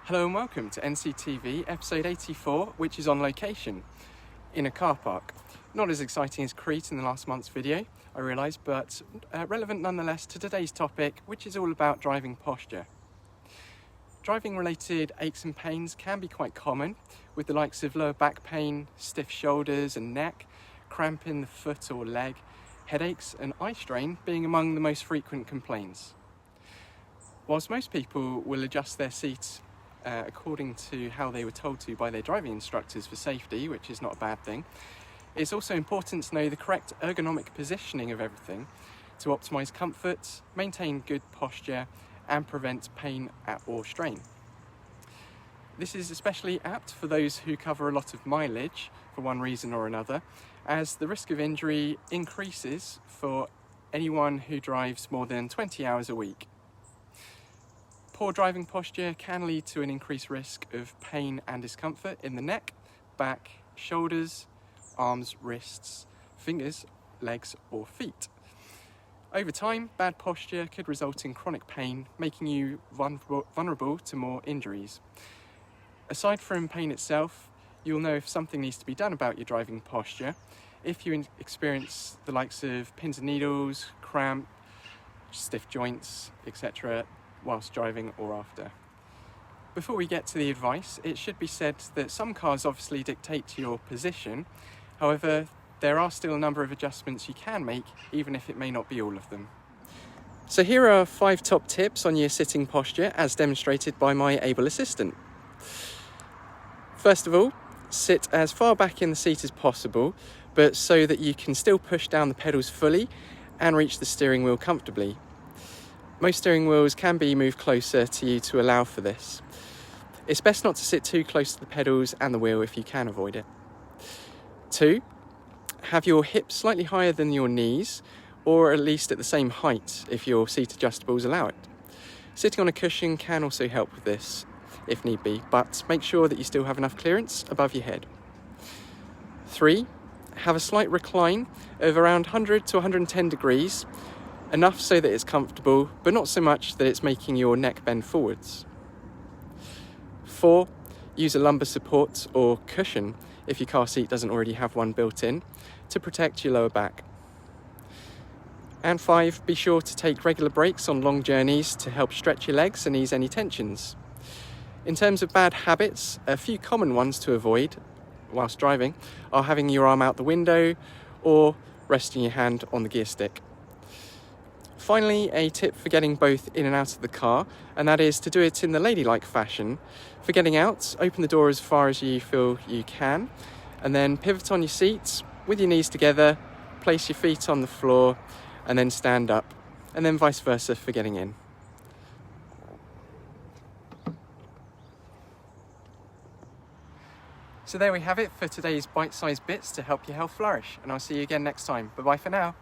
Hello and welcome to NCTV episode 84, which is on location in a car park. Not as exciting as Crete in the last month's video, I realise, but relevant nonetheless to today's topic, which is all about driving posture. Driving related aches and pains can be quite common, with the likes of lower back pain, stiff shoulders and neck, cramp in the foot or leg, headaches and eye strain being among the most frequent complaints. Whilst most people will adjust their seats according to how they were told to by their driving instructors for safety, which is not a bad thing, it's also important to know the correct ergonomic positioning of everything to optimise comfort, maintain good posture and prevent pain or strain. This is especially apt for those who cover a lot of mileage for one reason or another, as the risk of injury increases for anyone who drives more than 20 hours a week. Poor driving posture can lead to an increased risk of pain and discomfort in the neck, back, shoulders, arms, wrists, fingers, legs or feet. Over time, bad posture could result in chronic pain, making you vulnerable to more injuries. Aside from pain itself, you'll know if something needs to be done about your driving posture if you experience the likes of pins and needles, cramp, stiff joints, etc. whilst driving or after. Before we get to the advice, it should be said that some cars obviously dictate to your position. However, there are still a number of adjustments you can make, even if it may not be all of them. So here are 5 top tips on your sitting posture as demonstrated by my able assistant. First of all, sit as far back in the seat as possible, but so that you can still push down the pedals fully and reach the steering wheel comfortably. Most steering wheels can be moved closer to you to allow for this. It's best not to sit too close to the pedals and the wheel if you can avoid it. 2. Have your hips slightly higher than your knees, or at least at the same height if your seat adjustables allow it. Sitting on a cushion can also help with this, if need be, but make sure that you still have enough clearance above your head. 3. Have a slight recline of around 100 to 110 degrees, enough so that it's comfortable, but not so much that it's making your neck bend forwards. 4. Use a lumbar support or cushion, if your car seat doesn't already have one built in, to protect your lower back. And 5. Be sure to take regular breaks on long journeys to help stretch your legs and ease any tensions. In terms of bad habits, a few common ones to avoid whilst driving are having your arm out the window or resting your hand on the gear stick. Finally, a tip for getting both in and out of the car, and that is to do it in the ladylike fashion. For getting out, open the door as far as you feel you can, and then pivot on your seat with your knees together, place your feet on the floor, and then stand up, and then vice versa for getting in. So there we have it for today's bite-sized bits to help your health flourish, and I'll see you again next time. Bye-bye for now.